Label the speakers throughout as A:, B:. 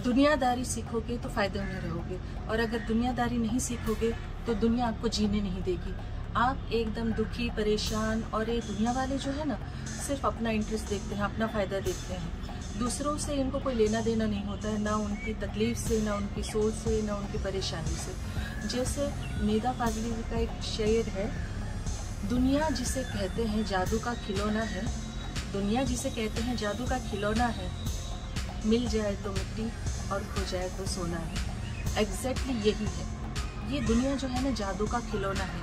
A: दुनियादारी सीखोगे तो फायदे में रहोगे, और अगर दुनियादारी नहीं सीखोगे तो दुनिया आपको जीने नहीं देगी। आप एकदम दुखी, परेशान, और ये दुनिया वाले जो है ना सिर्फ अपना इंटरेस्ट देखते हैं, अपना फ़ायदा देखते हैं। दूसरों से इनको कोई लेना देना नहीं होता है, ना उनकी तकलीफ़ से, ना उनकी सोच से, ना उनकी परेशानी से। जैसे निदा फाजली का एक शेर है, दुनिया जिसे कहते हैं जादू का खिलौना है, दुनिया जिसे कहते हैं जादू का खिलौना है, मिल जाए तो मिट्टी और खो जाए तो सोना है। एग्जैक्टली यही है, ये दुनिया जो है ना जादू का खिलौना है,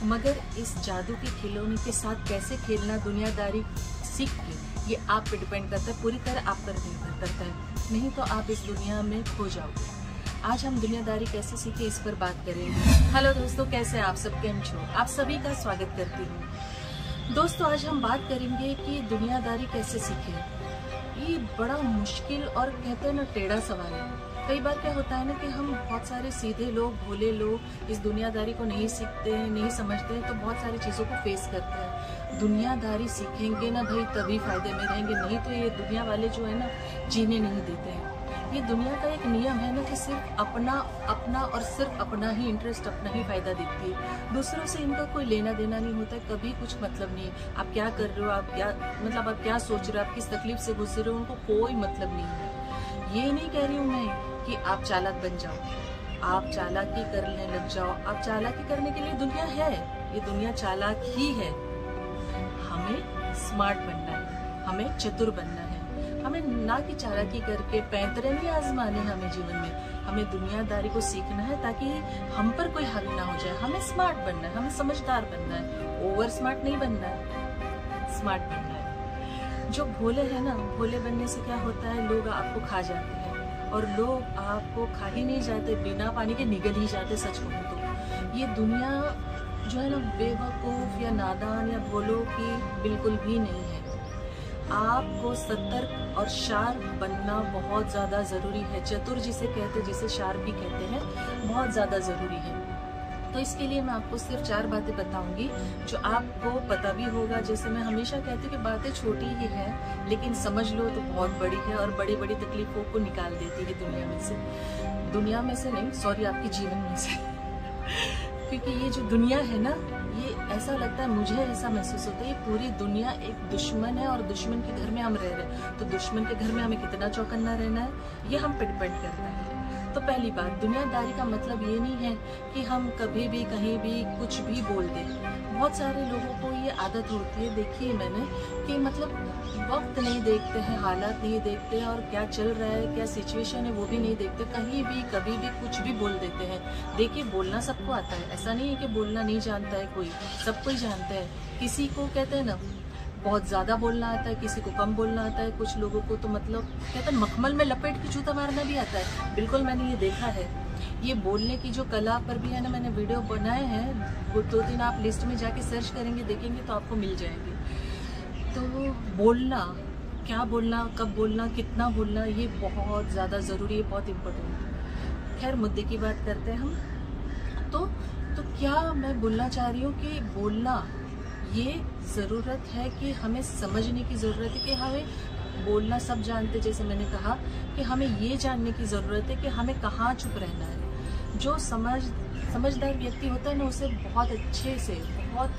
A: मगर इस जादू के खिलौने के साथ कैसे खेलना, दुनियादारी सीख के, ये आप पे डिपेंड करता है, पूरी तरह आप पर निर्भर करता है, नहीं तो आप इस दुनिया में खो जाओगे। आज हम दुनियादारी कैसे सीखे इस पर बात करेंगे। हेलो दोस्तों, कैसे हैं आप सब, केम छो? आप सभी का स्वागत करती हूँ। दोस्तों आज हम बात करेंगे कि दुनियादारी कैसे सीखें। ये बड़ा मुश्किल और कहते हैं ना टेढ़ा सवाल है। कई बार क्या होता है ना कि हम बहुत सारे सीधे लोग, भोले लोग इस दुनियादारी को नहीं सीखते हैं, नहीं समझते हैं, तो बहुत सारी चीज़ों को फेस करते हैं। दुनियादारी सीखेंगे ना भाई तभी फायदे में रहेंगे, नहीं तो ये दुनिया वाले जो है ना जीने नहीं देते हैं। ये दुनिया का एक नियम है ना कि सिर्फ अपना और सिर्फ अपना ही इंटरेस्ट, अपना ही फायदा देखती है। दूसरों से इनका कोई लेना देना नहीं होता है, कभी कुछ मतलब नहीं है। आप क्या कर रहे हो, आप क्या आप क्या सोच रहे हो, आप किस तकलीफ से गुजर रहे हो, उनको कोई मतलब नहीं है। ये नहीं कह रही हूँ मैं कि आप चालाक बन जाओ, आप चालाकी करने लग जाओ। आप चालाकी करने के लिए दुनिया है, ये दुनिया चालाक ही है। हमें स्मार्ट बनना है, हमें चतुर बनना है, हमें ना कि चालाकी करके पैंतरे नहीं आजमाने। हमें जीवन में हमें दुनियादारी को सीखना है ताकि हम पर कोई हक ना हो जाए। हमें स्मार्ट बनना है, हमें समझदार बनना है, ओवर स्मार्ट नहीं बनना है, स्मार्ट बनना है। जो भोले हैं ना, भोले बनने से क्या होता है, लोग आपको खा जाते हैं, और लोग आपको खा ही नहीं जाते, बिना पानी के निगल ही जाते। सच कहूं तो ये दुनिया जो है ना बेवकूफ़ या नादान या भोलों की बिल्कुल भी नहीं है। आपको सतर्क और शार्प बनना बहुत ज़्यादा ज़रूरी है। चतुर जिसे कहते, जिसे शार्प भी कहते हैं, बहुत ज़्यादा ज़रूरी है। तो इसके लिए मैं आपको सिर्फ 4 बातें बताऊंगी जो आपको पता भी होगा। जैसे मैं हमेशा कहती हूँ कि बातें छोटी ही है, लेकिन समझ लो तो बहुत बड़ी है, और बड़ी बड़ी तकलीफों को निकाल देती है दुनिया में से नहीं, सॉरी, आपके जीवन में से। क्योंकि ये जो दुनिया है ना, ये ऐसा लगता है, मुझे ऐसा महसूस होता है, ये पूरी दुनिया एक दुश्मन है, और दुश्मन के घर में हम रह रहे हैं। तो दुश्मन के घर में हमें कितना चौकन्ना रहना है, ये हम पे डिपेंड करता है। तो पहली बात, दुनियादारी का मतलब ये नहीं है कि हम कभी भी कहीं भी कुछ भी बोल दें। बहुत सारे लोगों को ये आदत होती है, देखिए मैंने, कि मतलब वक्त नहीं देखते हैं, हालात नहीं देखते हैं, और क्या चल रहा है, क्या सिचुएशन है वो भी नहीं देखते, कहीं भी कभी भी कुछ भी बोल देते हैं। देखिए बोलना सबको आता है, ऐसा नहीं है कि बोलना नहीं जानता है कोई, सब कोई जानता है। किसी को कहते हैं ना बहुत ज़्यादा बोलना आता है, किसी को कम बोलना आता है, कुछ लोगों को तो मतलब कहते हैं मखमल में लपेट के जूता मारना भी आता है। बिल्कुल मैंने ये देखा है। ये बोलने की जो कला पर भी है ना, मैंने वीडियो बनाए हैं, वो 2-3 आप लिस्ट में जाके सर्च करेंगे, देखेंगे तो आपको मिल जाएंगे। तो बोलना, क्या बोलना, कब बोलना, कितना बोलना, ये बहुत ज़्यादा ज़रूरी है, बहुत इम्पोर्टेंट। खैर मुद्दे की बात करते हैं हम। तो क्या मैं बोलना चाह रही हूँ कि बोलना ये ज़रूरत है कि हमें समझने की ज़रूरत है कि हमें बोलना सब जानते, जैसे मैंने कहा कि हमें ये जानने की ज़रूरत है कि हमें कहाँ चुप रहना है। जो समझदार व्यक्ति होता है ना, उसे बहुत अच्छे से, बहुत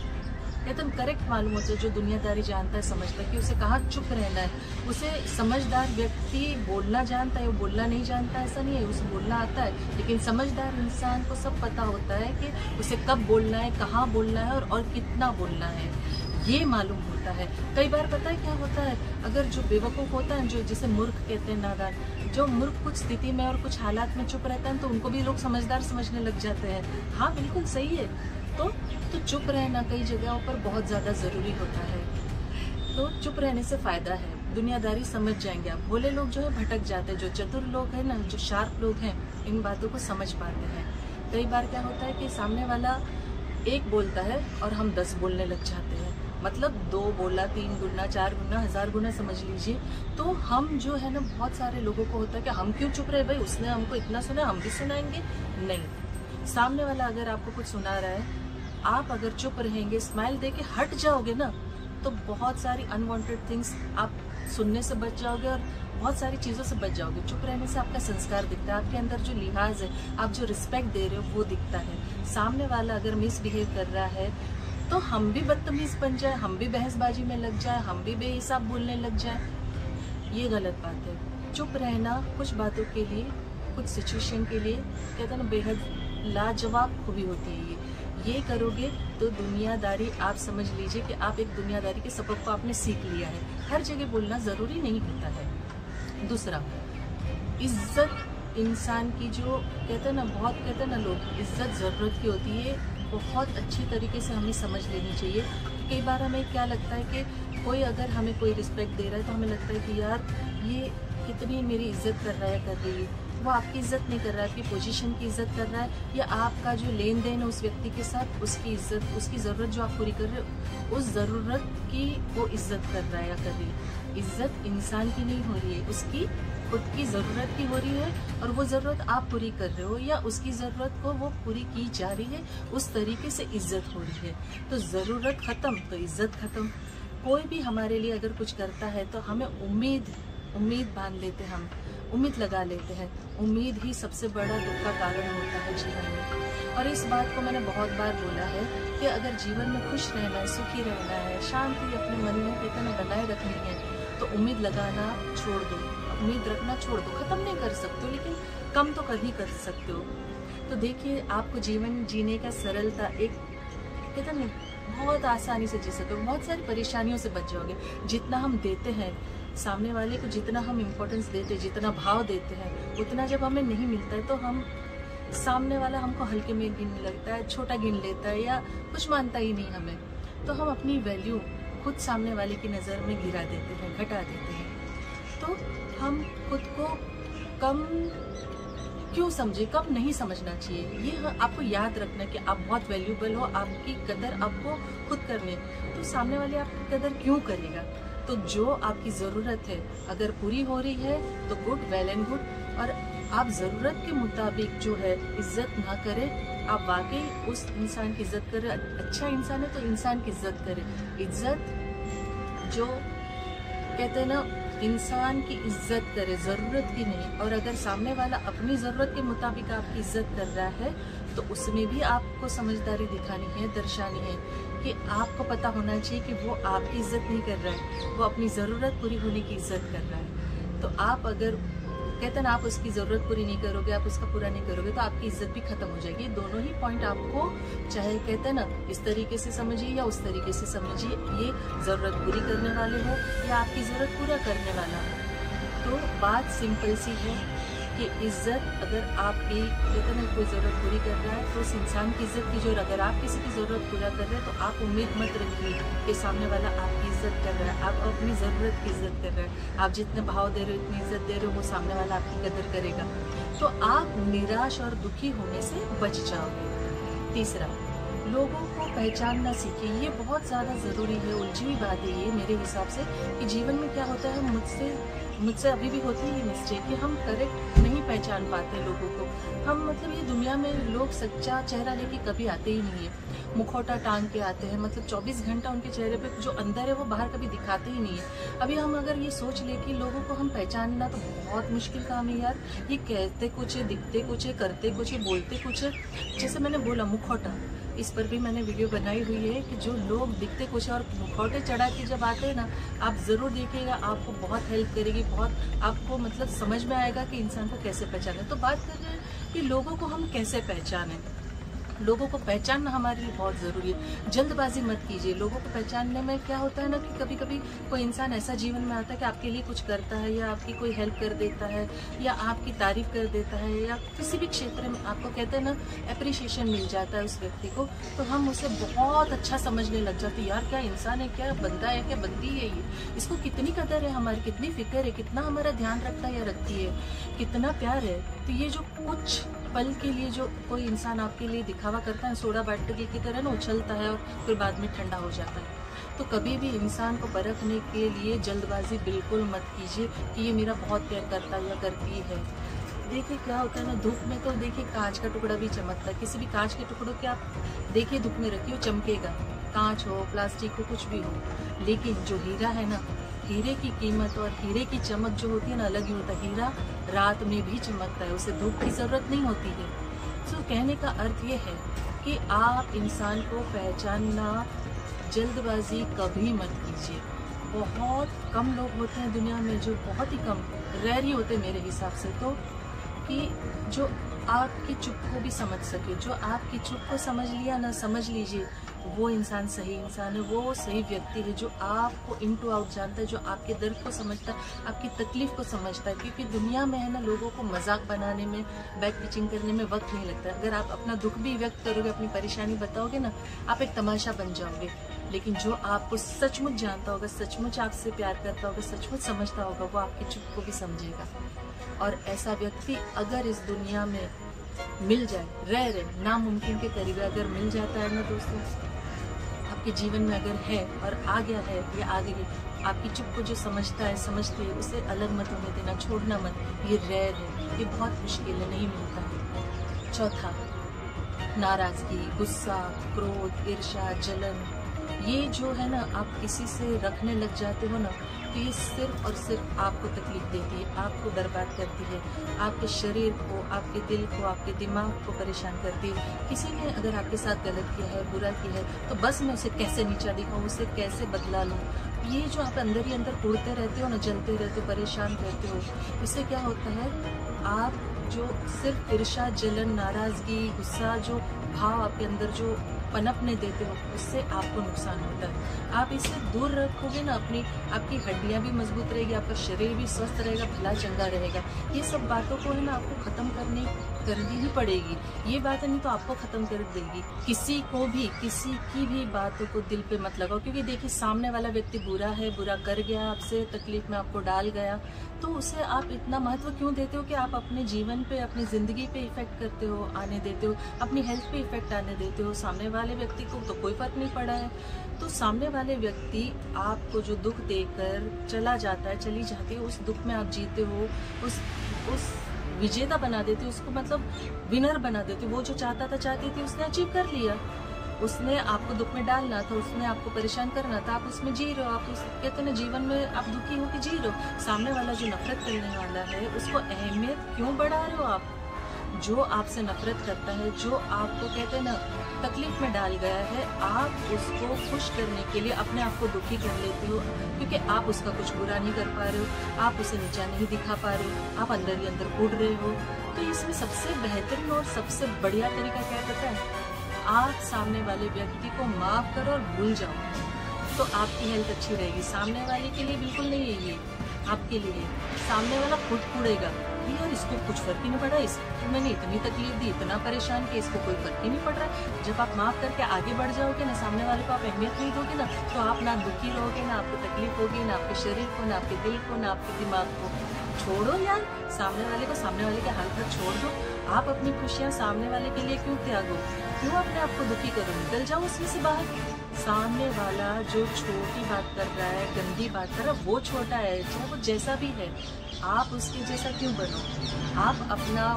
A: एकदम करेक्ट मालूम होता है, जो दुनियादारी जानता है, समझता है कि उसे कहाँ चुप रहना है। उसे समझदार व्यक्ति बोलना जानता है, वो बोलना नहीं जानता ऐसा नहीं है, उसे बोलना आता है। लेकिन समझदार इंसान को सब पता होता है कि उसे कब बोलना है, कहाँ बोलना है, और कितना बोलना है, ये मालूम होता है। कई बार पता है क्या होता है, अगर जो बेवकूफ़ होता है, जो जिसे मूर्ख कहते हैं, नादान, जो मूर्ख कुछ स्थिति में और कुछ हालात में चुप रहता है, तो उनको भी लोग समझदार समझने लग जाते हैं। हाँ बिल्कुल सही है। तो चुप रहना कई जगहों पर बहुत ज़्यादा ज़रूरी होता है। तो चुप रहने से फ़ायदा है, दुनियादारी समझ जाएंगे आप। भोले लोग जो है भटक जाते हैं, जो चतुर लोग हैं ना, जो शार्प लोग हैं, इन बातों को समझ पाते हैं। कई बार क्या होता है कि सामने वाला 1 बोलता है और हम 10 बोलने लग जाते हैं, मतलब 2 बोला 3 गुना, 4 गुना, 1000 गुना समझ लीजिए। तो हम जो है ना, बहुत सारे लोगों को होता है कि हम क्यों चुप रहे, भाई उसने हमको इतना सुना, हम भी सुनाएंगे। नहीं, सामने वाला अगर आपको कुछ सुना रहा है, आप अगर चुप रहेंगे, स्माइल देके हट जाओगे ना, तो बहुत सारी अनवांटेड थिंग्स आप सुनने से बच जाओगे, और बहुत सारी चीज़ों से बच जाओगे। चुप रहने से आपका संस्कार दिखता है, आपके अंदर जो लिहाज है, आप जो रिस्पेक्ट दे रहे हो वो दिखता है। सामने वाला अगर मिसबिहेव कर रहा है तो हम भी बदतमीज बन जाए, हम भी बहसबाजी में लग जाए, हम भी बेहिसाब बोलने लग जाए, ये गलत बात है। चुप रहना कुछ बातों के लिए, कुछ सिचुएशन के लिए कहते हैं ना बेहद लाजवाब खूबी होती है। ये करोगे तो दुनियादारी आप समझ लीजिए कि आप एक दुनियादारी के सबक को आपने सीख लिया है। हर जगह बोलना ज़रूरी नहीं होता है। दूसरा, इज्जत इंसान की जो कहते हैं ना, बहुत कहते हैं ना लोग, इज्जत ज़रूरत की होती है, बहुत अच्छी तरीके से हमें समझ लेनी चाहिए। कई बार हमें क्या लगता है कि कोई अगर हमें कोई रिस्पेक्ट दे रहा है तो हमें लगता है कि यार ये कितनी मेरी इज्जत कर रहा है, कर रही है। वो आपकी इज्जत नहीं कर रहा है, आपकी पोजीशन की इज्जत कर रहा है, या आपका जो लेन देन है उस व्यक्ति के साथ, उसकी इज्जत, उसकी ज़रूरत जो आप पूरी कर रहे हो, उस ज़रूरत की वो इज्जत कर रहा है या कर रही है। इज्जत इंसान की नहीं हो रही है, उसकी खुद की ज़रूरत की हो रही है, और वो ज़रूरत आप पूरी कर रहे हो या उसकी ज़रूरत को वो पूरी की जा रही है, उस तरीके से इज्जत हो रही है। तो ज़रूरत ख़त्म तो इज्जत ख़त्म। कोई भी हमारे लिए अगर कुछ करता है तो हमें उम्मीद बांध लेते हैं, हम उम्मीद लगा लेते हैं। उम्मीद ही सबसे बड़ा दुख का कारण होता है जीवन में। और इस बात को मैंने बहुत बार बोला है कि अगर जीवन में खुश रहना है, सुखी रहना है, शांति अपने मन में कहते ना बनाए रखनी है, तो उम्मीद लगाना छोड़ दो, उम्मीद रखना छोड़ दो। ख़त्म नहीं कर सकते हो, लेकिन कम तो कर ही कर सकते हो। तो देखिए, आपको जीवन जीने का सरलता एक कहते ना बहुत आसानी से जी सकते हो, बहुत सारी परेशानियों से बच जाओगे। जितना हम देते हैं सामने वाले को, जितना हम इम्पोर्टेंस देते हैं, जितना भाव देते हैं, उतना जब हमें नहीं मिलता है तो हम सामने वाला हमको हल्के में गिनने लगता है, छोटा गिन लेता है, या कुछ मानता ही नहीं हमें। तो हम अपनी वैल्यू खुद सामने वाले की नज़र में गिरा देते हैं, घटा देते हैं। तो हम खुद को कम क्यों समझे, कब नहीं समझना चाहिए, ये आपको याद रखना कि आप बहुत वैल्यूबल हो, आपकी कदर आपको खुद करनी है। तो सामने वाले आपकी कदर क्यों करेगा? तो जो आपकी ज़रूरत है अगर पूरी हो रही है तो गुड, वेल एंड गुड। और आप ज़रूरत के मुताबिक जो है इज्जत ना करें, आप वाकई उस इंसान की इज्जत करें। अच्छा इंसान है तो इंसान की इज्जत करें। इज्जत जो कहते हैं ना, इंसान की इज्जत करे, ज़रूरत की नहीं। और अगर सामने वाला अपनी ज़रूरत के मुताबिक आपकी इज्जत कर रहा है तो उसमें भी आपको समझदारी दिखानी है, दर्शानी है कि आपको पता होना चाहिए कि वो आपकी इज्जत नहीं कर रहा है, वो अपनी ज़रूरत पूरी होने की इज्जत कर रहा है। तो आप अगर कहते हैं ना, आप उसकी ज़रूरत पूरी नहीं करोगे, आप उसका पूरा नहीं करोगे, तो आपकी इज्जत भी खत्म हो जाएगी। दोनों ही पॉइंट आपको, चाहे कहते हैं ना इस तरीके से समझिए या उस तरीके से समझिए, ये ज़रूरत पूरी करने वाले हो या आपकी ज़रूरत पूरा करने वाला हो। तो बात सिंपल सी है कि इज्जत अगर आपकी कहते हैं ना कोई ज़रूरत पूरी कर रहा है तो उस इंसान की इज्जत कीजिए। और अगर आप किसी की ज़रूरत पूरा कर रहे हैं तो आप उम्मीद मत रखिए कि सामने वाला आपकी इज्जत कर रहा है, आप अपनी ज़रूरत की इज्जत कर रहे हैं। आप जितने भाव दे रहे हो, इतनी इज्जत दे रहे हो, वो सामने वाला आपकी कदर करेगा, तो आप निराश और दुखी होने से बच जाओगे। तीसरा, लोगों को पहचानना सीखिए। ये बहुत ज़्यादा ज़रूरी है, उलझी हुई बात है ये मेरे हिसाब से, कि जीवन में क्या होता है, मुझसे अभी भी होती है ये मिस्टेक कि हम करेक्ट नहीं पहचान पाते लोगों को। हम मतलब ये दुनिया में लोग सच्चा चेहरा लेके कभी आते ही नहीं है, मुखौटा टांग के आते हैं। मतलब 24 घंटा उनके चेहरे पे जो अंदर है वो बाहर कभी दिखाते ही नहीं है। अभी हम अगर ये सोच ले कि लोगों को हम पहचानना, तो बहुत मुश्किल काम है यार। ये कहते कुछ है, दिखते कुछ है, करते कुछ है, बोलते कुछ है। जैसे मैंने बोला मुखौटा, इस पर भी मैंने वीडियो बनाई हुई है कि जो लोग दिखते कुछ और मुखौटे चढ़ा के जब आते हैं ना, आप ज़रूर देखिएगा, आपको बहुत हेल्प करेगी, बहुत आपको मतलब समझ में आएगा कि इंसान को कैसे पहचाने। तो बात कर रहे हैं कि लोगों को हम कैसे पहचानें। लोगों को पहचानना हमारे लिए बहुत ज़रूरी है। जल्दबाजी मत कीजिए। लोगों को पहचानने में क्या होता है ना कि कभी कभी कोई इंसान ऐसा जीवन में आता है कि आपके लिए कुछ करता है, या आपकी कोई हेल्प कर देता है, या आपकी तारीफ कर देता है, या किसी भी क्षेत्र में आपको कहते हैं ना अप्रिशिएशन मिल जाता है उस व्यक्ति को, तो हम उसे बहुत अच्छा समझने लग जाते हैं। यार क्या इंसान है, क्या बंदा है, क्या बंदी है, ये इसको कितनी कदर है हमारी, कितनी फिक्र है, कितना हमारा ध्यान रखता है या रखती है, कितना प्यार है। तो ये जो कुछ पल के लिए जो कोई इंसान आपके लिए दिखावा करता है, सोडा बाटली की तरह ना उछलता है और फिर बाद में ठंडा हो जाता है। तो कभी भी इंसान को परखने के लिए जल्दबाजी बिल्कुल मत कीजिए कि ये मेरा बहुत प्यार करता है या करती है। देखिए क्या होता है ना, धूप में तो देखिए कांच का टुकड़ा भी चमकता है। किसी भी कांच के टुकड़ों के आप देखिए धूप में रखिए, वो चमकेगा, कांच हो, प्लास्टिक हो, कुछ भी हो। लेकिन जो हीरा है ना, हीरे की कीमत और हीरे की चमक जो होती है ना, अलग ही होता है। हीरा रात में भी चमकता है, उसे धूप की ज़रूरत नहीं होती है। तो कहने का अर्थ ये है कि आप इंसान को पहचानना, जल्दबाजी कभी मत कीजिए। बहुत कम लोग होते हैं दुनिया में, जो बहुत ही कम, रेयर ही होते मेरे हिसाब से तो, कि जो आपकी चुप को भी समझ सके। जो आपकी चुप को समझ लिया ना, समझ लीजिए वो इंसान सही इंसान है, वो सही व्यक्ति है, जो आपको इन टू आउट जानता है, जो आपके दर्द को समझता है, आपकी तकलीफ को समझता है। क्योंकि दुनिया में है ना, लोगों को मजाक बनाने में, बैक पिचिंग करने में वक्त नहीं लगता। अगर आप अपना दुख भी व्यक्त करोगे, अपनी परेशानी बताओगे ना, आप एक तमाशा बन जाओगे। लेकिन जो आपको सचमुच जानता होगा, सचमुच आपसे प्यार करता होगा, सचमुच समझता होगा, वो आपकी चुप को भी समझेगा। और ऐसा व्यक्ति अगर इस दुनिया में मिल जाए, रेयर है, नामुमकिन के करीब है, अगर मिल जाता है ना दोस्तों, आपके जीवन में अगर है और आ गया है या आ गई, आपकी चुप को जो समझता है, समझती है, उसे अलग मत होने देना, छोड़ना मत। ये रेयर है, ये बहुत मुश्किल है, नहीं मिलता है। चौथा, नाराजगी, गुस्सा, क्रोध, ईर्ष्या, जलन, ये जो है ना, आप किसी से रखने लग जाते हो ना, तो ये सिर्फ और सिर्फ आपको तकलीफ देती है, आपको बर्बाद करती है, आपके शरीर को, आपके दिल को, आपके दिमाग को परेशान करती है। किसी ने अगर आपके साथ गलत किया है, बुरा किया है, तो बस मैं उसे कैसे नीचा दिखाऊं, उसे कैसे बदला लूं, ये जो आप अंदर ही अंदर उड़ते रहते हो ना, जलते रहते हो, परेशान रहते हो, इससे क्या होता है, आप जो सिर्फ ईर्ष्या, जलन, नाराजगी, गुस्सा, जो भाव आपके अंदर जो पनपने देते हो, उससे आपको नुकसान होता है। आप इससे दूर रखोगे ना, आपकी हड्डियां भी मजबूत रहेगी, आपका शरीर भी स्वस्थ रहेगा, भला चंगा रहेगा। ये सब बातों को है ना, आपको खत्म करनी ही पड़ेगी। ये बातें नहीं तो आपको खत्म कर देगी। किसी को भी, किसी की भी बातों को दिल पे मत लगाओ, क्योंकि देखिए सामने वाला व्यक्ति बुरा है, बुरा कर गया आपसे, तकलीफ में आपको डाल गया, तो उसे आप इतना महत्व क्यों देते हो कि आप अपने जीवन पे, अपनी जिंदगी पे इफेक्ट करते हो, आने देते हो, अपनी हेल्थ पे इफेक्ट आने देते हो। सामने वाले व्यक्ति को तो कोई फर्क नहीं पड़ा है। तो सामने वाले व्यक्ति आपको जो दुख देकर चला जाता है, चली जाती है, उस दुख में आप जीते हो, उस विजेता बना देते हो, उसको मतलब विनर बना देते हो। वो जो चाहता था, चाहती थी, उसने अचीव कर लिया। उसने आपको दुख में डालना था, उसने आपको परेशान करना था, आप उसमें जी रहे हो। आप कहते ना, जीवन में आप दुखी होकर जी रहे हो। सामने वाला जो नफरत करने वाला है, उसको अहमियत क्यों बढ़ा रहे हो आप? जो आपसे नफरत करता है, जो आपको कहते हैं ना तकलीफ में डाल गया है, आप उसको खुश करने के लिए अपने आप को दुखी कर लेते हो, क्योंकि आप उसका कुछ बुरा नहीं कर पा रहे हो, आप उसे नीचा नहीं दिखा पा रहे हो, आप अंदर ही अंदर उड़ रहे हो। तो इसमें सबसे बेहतरीन और सबसे बढ़िया तरीका क्या पता है? आप सामने वाले व्यक्ति को माफ करो और भूल जाओ, तो आपकी हेल्थ अच्छी रहेगी। सामने वाले के लिए बिल्कुल नहीं है ये, आपके लिए। सामने वाला खुद कूड़ेगा, यार इसको कुछ फर्क ही नहीं पड़ा, इसको मैंने इतनी तकलीफ दी, इतना परेशान किया, इसको कोई फर्क ही नहीं पड़ रहा है। जब आप माफ करके आगे बढ़ जाओगे ना, सामने वाले को आप अहमियत नहीं दोगे ना, तो आप ना दुखी रहोगे, ना आपको तकलीफ होगी, ना आपके शरीर को, ना आपके दिल को, ना आपके दिमाग को। छोड़ो यार सामने वाले को, सामने वाले के हाल पर छोड़ दो। आप अपनी खुशियाँ सामने वाले के लिए क्यों त्यागो? क्यों अपने आप को दुखी करो? निकल जाओ उसमें से बाहर। सामने वाला जो छोटी बात कर रहा है, गंदी बात कर रहा है, वो छोटा है, चाहे वो जैसा भी है, आप उसके जैसा क्यों बनो? आप अपना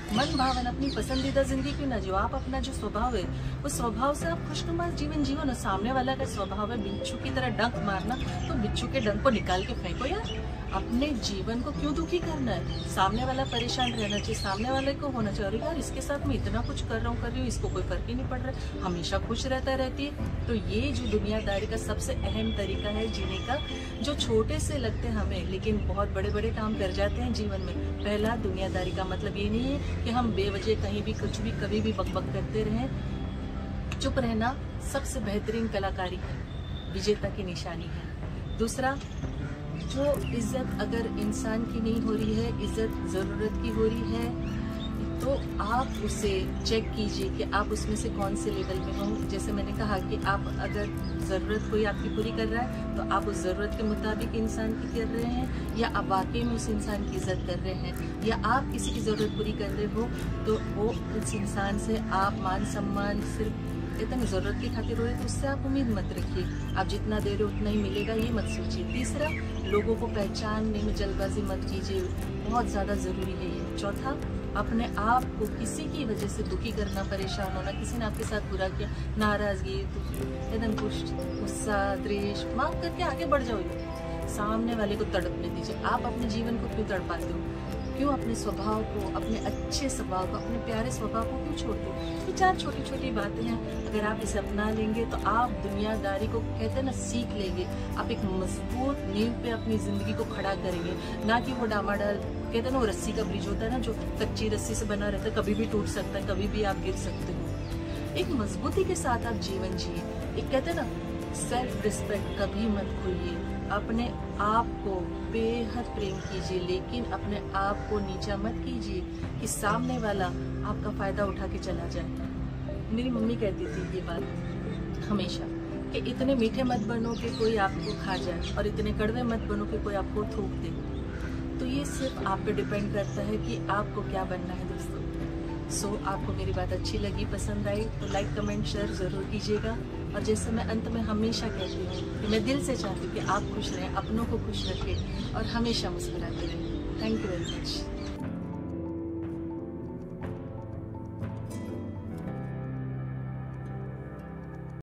A: मन भावन, अपनी पसंदीदा जिंदगी क्यों ना जियो? आप अपना जो स्वभाव है, उस स्वभाव से आप खुशनुमा जीवन जियो ना। सामने वाला का स्वभाव है बिच्छू की तरह डंक मारना, तो बिच्छू के डंक को निकाल के फेंको यार। अपने जीवन को क्यों दुखी करना है? सामने वाला परेशान रहना चाहिए, सामने वाले को होना चाहिए, यार इसके साथ मैं इतना कुछ कर रही हूँ, इसको कोई फर्क ही नहीं पड़ रहा, हमेशा खुश रहती है। तो ये जो दुनियादारी का सबसे अहम तरीका है जीने का, जो छोटे से लगते हैं हमें, लेकिन बहुत बड़े बड़े काम कर जाते हैं जीवन में। पहला, दुनियादारी का मतलब ये नहीं है कि हम बेवजह कहीं भी कुछ भी कभी भी बकबक करते रहें। चुप रहना सबसे बेहतरीन कलाकारी है, विजेता की निशानी है। दूसरा, जो इज्जत अगर इंसान की नहीं हो रही है, इज्जत ज़रूरत की हो रही है, तो आप उसे चेक कीजिए कि आप उसमें से कौन से लेवल में हो। जैसे मैंने कहा कि आप अगर ज़रूरत कोई आपकी पूरी कर रहा है, तो आप उस ज़रूरत के मुताबिक इंसान की कर रहे हैं, या आप वाकई में उस इंसान की इज्जत कर रहे हैं, या आप किसी की ज़रूरत पूरी कर रहे हो, तो वो उस इंसान से आप मान सम्मान सिर्फ इतनी ज़रूरत की खातिर हो रही है, तो उससे आप उम्मीद मत रखिए। आप जितना दे रहे हो उतना ही मिलेगा, ये मत सोचिए। तीसरा, लोगों को पहचानने में जल्दबाजी मत कीजिए, बहुत ज़्यादा ज़रूरी है ये। चौथा, अपने आप को किसी की वजह से दुखी करना, परेशान होना, किसी ने आपके साथ बुरा किया, नाराजगी, एकदम गुस्सा, द्वेष, माफ करके आगे बढ़ जाओ। सामने वाले को तड़पने दीजिए। आप अपने जीवन को क्यों तड़पाते हो? क्यों अपने स्वभाव को, अपने अच्छे स्वभाव को, अपने प्यारे स्वभाव को क्यों छोड़ते हो? ये 4 छोटी छोटी बातें हैं, अगर आप इसे अपना लेंगे तो आप दुनियादारी को कहते हैं ना सीख लेंगे। आप एक मजबूत नींव पे अपनी जिंदगी को खड़ा करेंगे, ना कि वो डामाडोल, कहते हैं ना वो रस्सी का ब्रिज होता है ना, जो कच्ची रस्सी से बना रहता है, कभी भी टूट सकता है, कभी भी आप गिर सकते हो। एक मजबूती के साथ आप जीवन जिए। एक कहते हैं ना सेल्फ रिस्पेक्ट कभी मत खोइए। अपने आप को बेहद प्रेम कीजिए, लेकिन अपने आप को नीचा मत कीजिए कि सामने वाला आपका फायदा उठा के चला जाए। मेरी मम्मी कहती थी ये बात हमेशा कि इतने मीठे मत बनो कि कोई आपको खा जाए, और इतने कड़वे मत बनो कि कोई आपको थूक दे। तो ये सिर्फ आप पे डिपेंड करता है कि आपको क्या बनना है दोस्तों। सो आपको मेरी बात अच्छी लगी, पसंद आई तो लाइक, कमेंट, शेयर ज़रूर कीजिएगा। और जैसे मैं अंत में हमेशा कहती हूँ कि मैं दिल से चाहती हूँ कि आप खुश रहें, अपनों को खुश रखें और हमेशा मुस्कुराते रहें। Thank you very much.